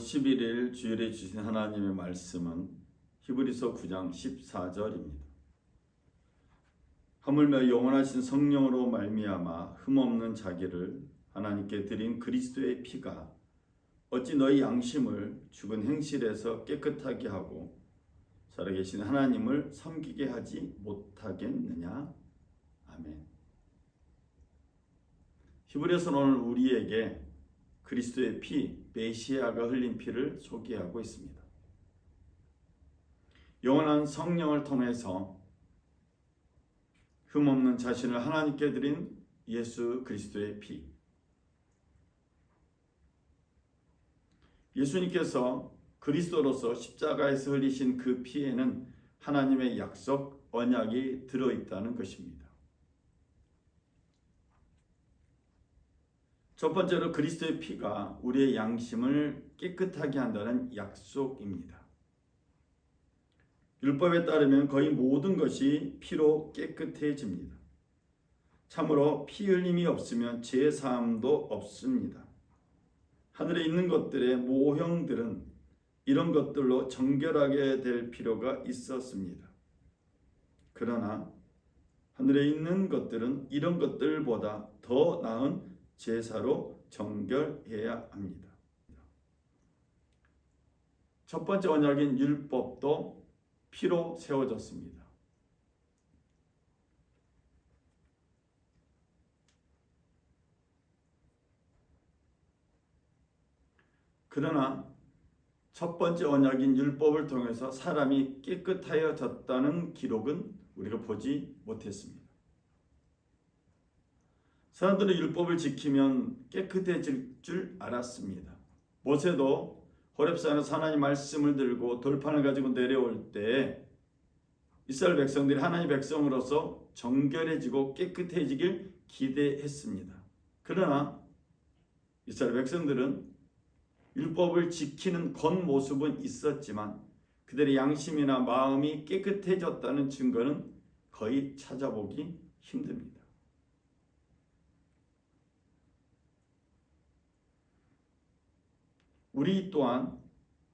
11일 주일에 주신 하나님의 말씀은 히브리서 9장 14절입니다. 하물며 영원하신 성령으로 말미암아 흠없는 자기를 하나님께 드린 그리스도의 피가 어찌 너희 양심을 죽은 행실에서 깨끗하게 하고 살아계신 하나님을 섬기게 하지 못하겠느냐. 아멘. 히브리서는 오늘 우리에게 그리스도의 피, 메시아가 흘린 피를 소개하고 있습니다. 영원한 성령을 통해서 흠없는 자신을 하나님께 드린 예수 그리스도의 피. 예수님께서 그리스도로서 십자가에서 흘리신 그 피에는 하나님의 약속, 언약이 들어있다는 것입니다. 첫 번째로 그리스도의 피가 우리의 양심을 깨끗하게 한다는 약속입니다. 율법에 따르면 거의 모든 것이 피로 깨끗해집니다. 참으로 피 흘림이 없으면 죄 사함도 없습니다. 하늘에 있는 것들의 모형들은 이런 것들로 정결하게 될 필요가 있었습니다. 그러나 하늘에 있는 것들은 이런 것들보다 더 나은 제사로 정결해야 합니다. 첫 번째 언약인 율법도 피로 세워졌습니다. 그러나 첫 번째 언약인 율법을 통해서 사람이 깨끗하여졌다는 기록은 우리가 보지 못했습니다. 사람들은 율법을 지키면 깨끗해질 줄 알았습니다. 모세도 호렙산에서 하나님 말씀을 들고 돌판을 가지고 내려올 때 이스라엘 백성들이 하나님 백성으로서 정결해지고 깨끗해지길 기대했습니다. 그러나 이스라엘 백성들은 율법을 지키는 겉모습은 있었지만 그들의 양심이나 마음이 깨끗해졌다는 증거는 거의 찾아보기 힘듭니다. 우리 또한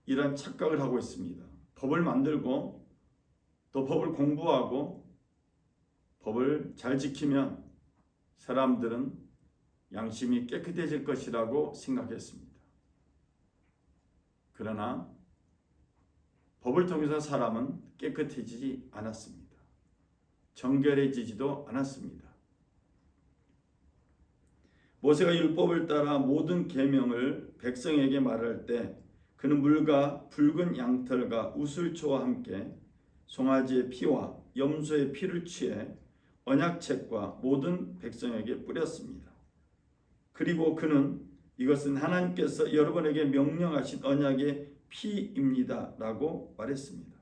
이런 착각을 하고 있습니다. 법을 만들고 또 법을 공부하고 법을 잘 지키면 사람들은 양심이 깨끗해질 것이라고 생각했습니다. 그러나 법을 통해서 사람은 깨끗해지지 않았습니다. 정결해지지도 않았습니다. 모세가 율법을 따라 모든 계명을 백성에게 말할 때 그는 물과 붉은 양털과 우슬초와 함께 송아지의 피와 염소의 피를 취해 언약책과 모든 백성에게 뿌렸습니다. 그리고 그는 이것은 하나님께서 여러분에게 명령하신 언약의 피입니다 라고 말했습니다.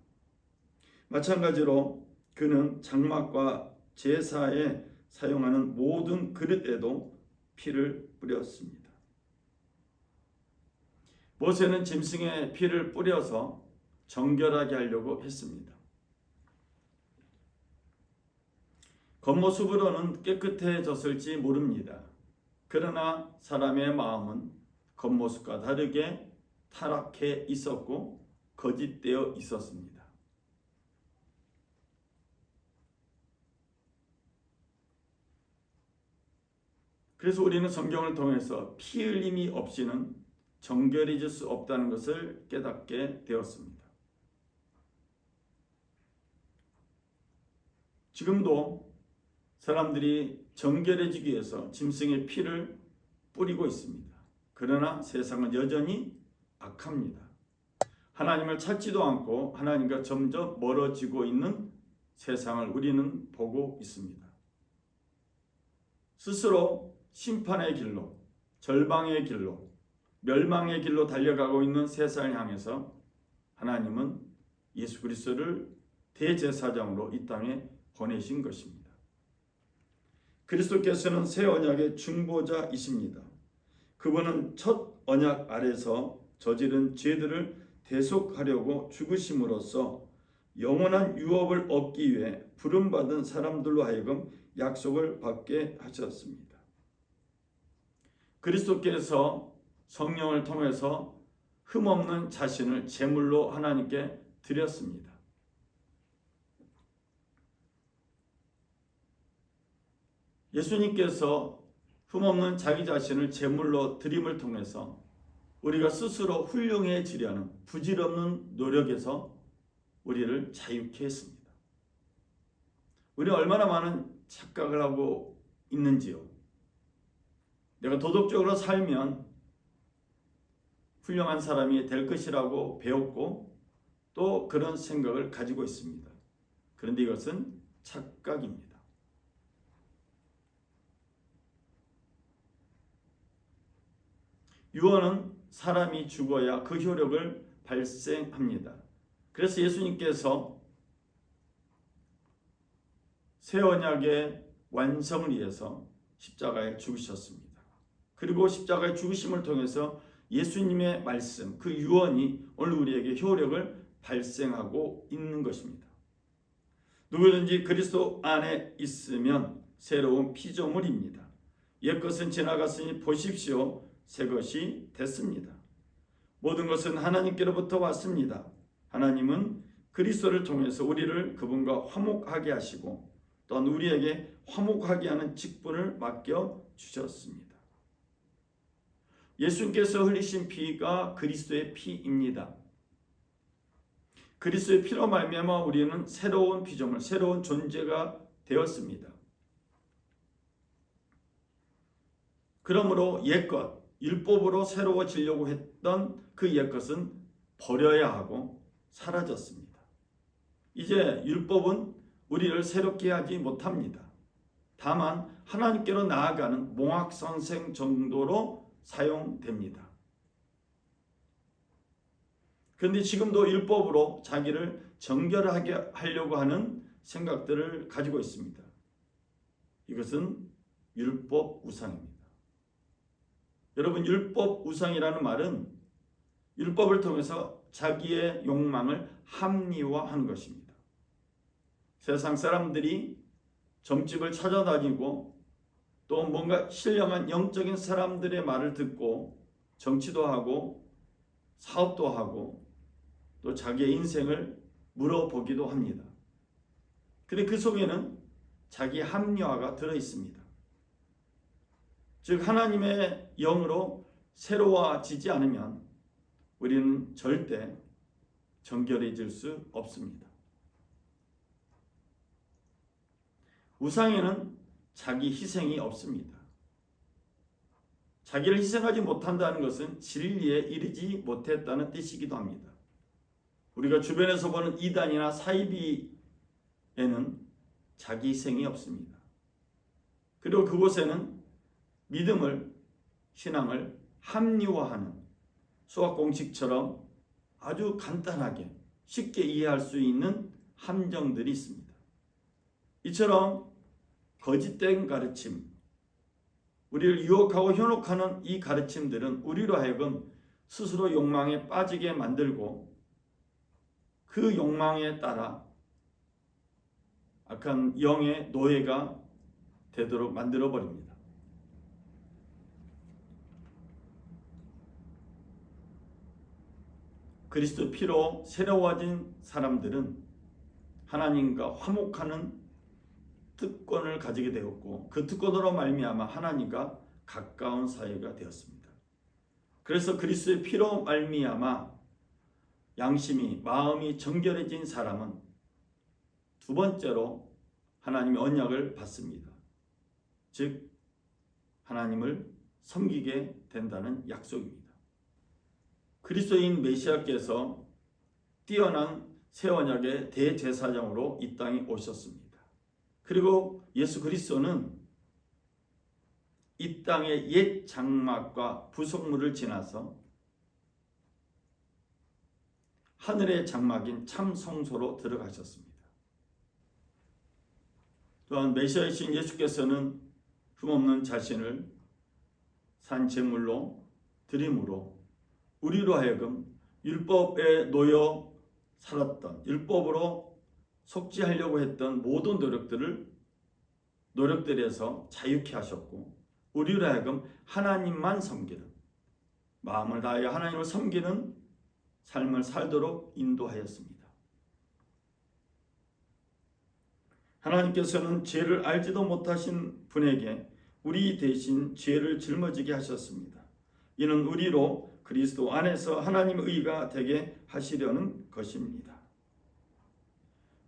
마찬가지로 그는 장막과 제사에 사용하는 모든 그릇에도 피를 뿌렸습니다. 모세는 짐승의 피를 뿌려서 정결하게 하려고 했습니다. 겉모습으로는 깨끗해졌을지 모릅니다. 그러나 사람의 마음은 겉모습과 다르게 타락해 있었고 거짓되어 있었습니다. 그래서 우리는 성경을 통해서 피 흘림이 없이는 정결해질 수 없다는 것을 깨닫게 되었습니다. 지금도 사람들이 정결해지기 위해서 짐승의 피를 뿌리고 있습니다. 그러나 세상은 여전히 악합니다. 하나님을 찾지도 않고 하나님과 점점 멀어지고 있는 세상을 우리는 보고 있습니다. 스스로 심판의 길로, 절방의 길로, 멸망의 길로 달려가고 있는 세상을 향해서 하나님은 예수 그리스도를 대제사장으로 이 땅에 보내신 것입니다. 그리스도께서는 새 언약의 중보자이십니다. 그분은 첫 언약 아래서 저지른 죄들을 대속하려고 죽으심으로써 영원한 유업을 얻기 위해 부름받은 사람들로 하여금 약속을 받게 하셨습니다. 그리스도께서 성령을 통해서 흠없는 자신을 제물로 하나님께 드렸습니다. 예수님께서 흠없는 자기 자신을 제물로 드림을 통해서 우리가 스스로 훌륭해지려는 부질없는 노력에서 우리를 자유케 했습니다. 우리는 얼마나 많은 착각을 하고 있는지요. 내가 도덕적으로 살면 훌륭한 사람이 될 것이라고 배웠고 또 그런 생각을 가지고 있습니다. 그런데 이것은 착각입니다. 유언은 사람이 죽어야 그 효력을 발생합니다. 그래서 예수님께서 새 언약의 완성을 위해서 십자가에 죽으셨습니다. 그리고 십자가의 죽으심을 통해서 예수님의 말씀, 그 유언이 오늘 우리에게 효력을 발생하고 있는 것입니다. 누구든지 그리스도 안에 있으면 새로운 피조물입니다. 옛것은 지나갔으니 보십시오, 새 것이 됐습니다. 모든 것은 하나님께로부터 왔습니다. 하나님은 그리스도를 통해서 우리를 그분과 화목하게 하시고 또한 우리에게 화목하게 하는 직분을 맡겨 주셨습니다. 예수님께서 흘리신 피가 그리스도의 피입니다. 그리스도의 피로 말미암아 우리는 새로운 피조물, 새로운 존재가 되었습니다. 그러므로 옛것, 율법으로 새로워지려고 했던 그 옛것은 버려야 하고 사라졌습니다. 이제 율법은 우리를 새롭게 하지 못합니다. 다만 하나님께로 나아가는 몽학선생 정도로 사용됩니다. 그런데 지금도 율법으로 자기를 정결하게 하려고 하는 생각들을 가지고 있습니다. 이것은 율법 우상입니다. 여러분, 율법 우상이라는 말은 율법을 통해서 자기의 욕망을 합리화하는 것입니다. 세상 사람들이 점집을 찾아다니고 또 뭔가 신령한 영적인 사람들의 말을 듣고 정치도 하고 사업도 하고 또 자기의 인생을 물어보기도 합니다. 그런데 그 속에는 자기 합리화가 들어있습니다. 즉 하나님의 영으로 새로워지지 않으면 우리는 절대 정결해질 수 없습니다. 우상에는 자기 희생이 없습니다. 자기를 희생하지 못한다는 것은 진리에 이르지 못했다는 뜻이기도 합니다. 우리가 주변에서 보는 이단이나 사이비에는 자기 희생이 없습니다. 그리고 그곳에는 믿음을, 신앙을 합리화하는 수학 공식처럼 아주 간단하게 쉽게 이해할 수 있는 함정들이 있습니다. 이처럼 거짓된 가르침, 우리를 유혹하고 현혹하는 이 가르침들은 우리로 하여금 스스로 욕망에 빠지게 만들고 그 욕망에 따라 악한 영의 노예가 되도록 만들어버립니다. 그리스도 피로 새로워진 사람들은 하나님과 화목하는 특권을 가지게 되었고 그 특권으로 말미암아 하나님과 가까운 사이가 되었습니다. 그래서 그리스도의 피로 말미암아 양심이, 마음이 정결해진 사람은 두 번째로 하나님의 언약을 받습니다. 즉 하나님을 섬기게 된다는 약속입니다. 그리스도인 메시아께서 뛰어난 새 언약의 대제사장으로 이 땅에 오셨습니다. 그리고 예수 그리스도는 이 땅의 옛 장막과 부속물을 지나서 하늘의 장막인 참 성소로 들어가셨습니다. 또한 메시아이신 예수께서는 흠없는 자신을 산 제물로 드림으로 우리로 하여금 율법에 놓여 살았던, 율법으로 속죄하려고 했던 모든 노력들에서 자유케 하셨고 우리로 하여금 하나님만 섬기는, 마음을 다하여 하나님을 섬기는 삶을 살도록 인도하였습니다. 하나님께서는 죄를 알지도 못하신 분에게 우리 대신 죄를 짊어지게 하셨습니다. 이는 우리로 그리스도 안에서 하나님의 의가 되게 하시려는 것입니다.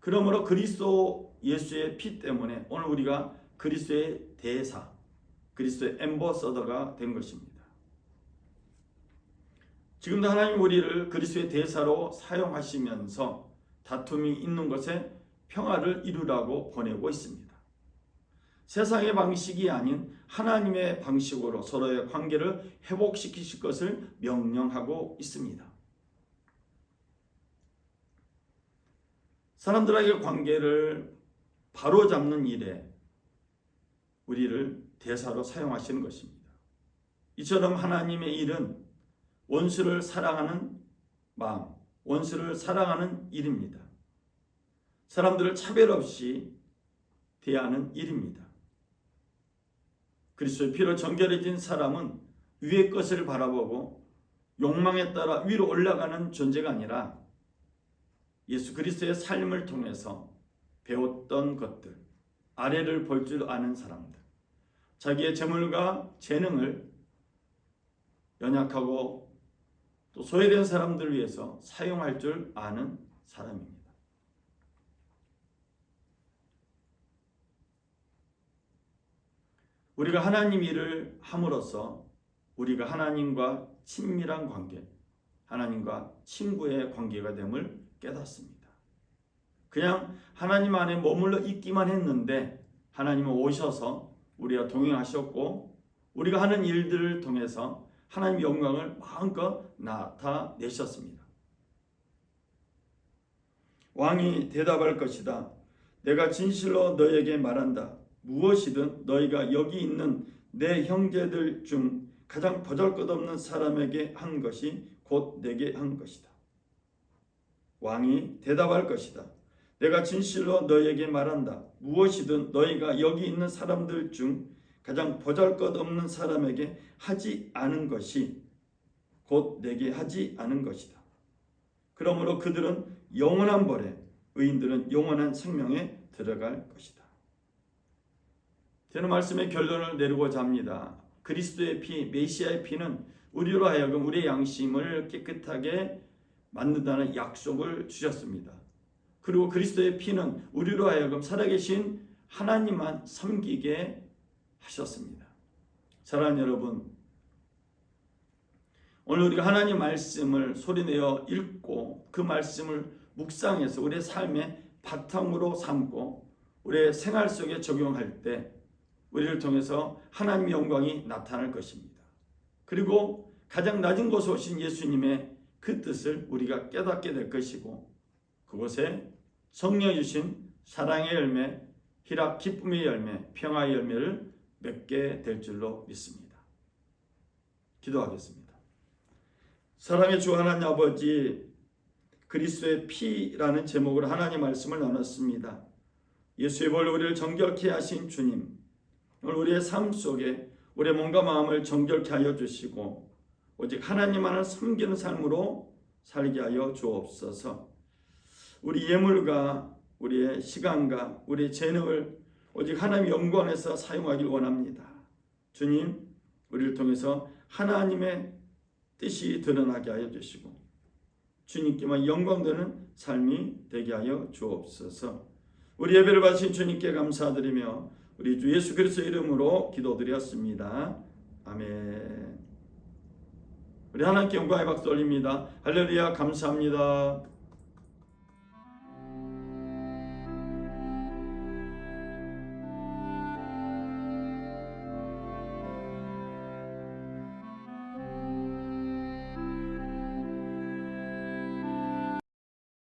그러므로 그리스도 예수의 피 때문에 오늘 우리가 그리스도의 대사, 그리스도의 앰버서더가 된 것입니다. 지금도 하나님 우리를 그리스도의 대사로 사용하시면서 다툼이 있는 것에 평화를 이루라고 보내고 있습니다. 세상의 방식이 아닌 하나님의 방식으로 서로의 관계를 회복시키실 것을 명령하고 있습니다. 사람들에게 관계를 바로잡는 일에 우리를 대사로 사용하시는 것입니다. 이처럼 하나님의 일은 원수를 사랑하는 마음, 원수를 사랑하는 일입니다. 사람들을 차별 없이 대하는 일입니다. 그리스도의 피로 정결해진 사람은 위의 것을 바라보고 욕망에 따라 위로 올라가는 존재가 아니라 예수 그리스도의 삶을 통해서 배웠던 것들, 아래를 볼 줄 아는 사람들, 자기의 재물과 재능을 연약하고 또 소외된 사람들을 위해서 사용할 줄 아는 사람입니다. 우리가 하나님 일을 함으로써 우리가 하나님과 친밀한 관계, 하나님과 친구의 관계가 됨을 깨닫습니다. 그냥 하나님 안에 머물러 있기만 했는데 하나님은 오셔서 우리와 동행하셨고 우리가 하는 일들을 통해서 하나님의 영광을 마음껏 나타내셨습니다. 왕이 대답할 것이다. 내가 진실로 너에게 말한다. 무엇이든 너희가 여기 있는 내 형제들 중 가장 보잘것없는 사람에게 한 것이 곧 내게 한 것이다. 왕이 대답할 것이다. 내가 진실로 너희에게 말한다. 무엇이든 너희가 여기 있는 사람들 중 가장 보잘것없는 사람에게 하지 않은 것이 곧 내게 하지 않은 것이다. 그러므로 그들은 영원한 벌에, 의인들은 영원한 생명에 들어갈 것이다. 저는 말씀의 결론을 내리고자 합니다. 그리스도의 피, 메시아의 피는 우리로 하여금 우리의 양심을 깨끗하게 만든다는 약속을 주셨습니다. 그리고 그리스도의 피는 우리로 하여금 살아계신 하나님만 섬기게 하셨습니다. 사랑하는 여러분, 오늘 우리가 하나님 말씀을 소리내어 읽고 그 말씀을 묵상해서 우리의 삶의 바탕으로 삼고 우리의 생활 속에 적용할 때 우리를 통해서 하나님의 영광이 나타날 것입니다. 그리고 가장 낮은 곳에 오신 예수님의 그 뜻을 우리가 깨닫게 될 것이고 그곳에 성령 주신 사랑의 열매, 희락 기쁨의 열매, 평화의 열매를 맺게 될 줄로 믿습니다. 기도하겠습니다. 사랑의 주 하나님 아버지, 그리스도의 피라는 제목으로 하나님 말씀을 나눴습니다. 예수의 벌로 우리를 정결케 하신 주님, 오늘 우리의 삶 속에 우리의 몸과 마음을 정결케 하여 주시고 오직 하나님만을 섬기는 삶으로 살게 하여 주옵소서. 우리 예물과 우리의 시간과 우리의 재능을 오직 하나님의 영광에서 사용하길 원합니다. 주님, 우리를 통해서 하나님의 뜻이 드러나게 하여 주시고 주님께만 영광되는 삶이 되게 하여 주옵소서. 우리 예배를 받으신 주님께 감사드리며 우리 주 예수 그리스도의 이름으로 기도드렸습니다. 아멘. 우리 하나님께 영광의 박수 올립니다. 할렐루야, 감사합니다.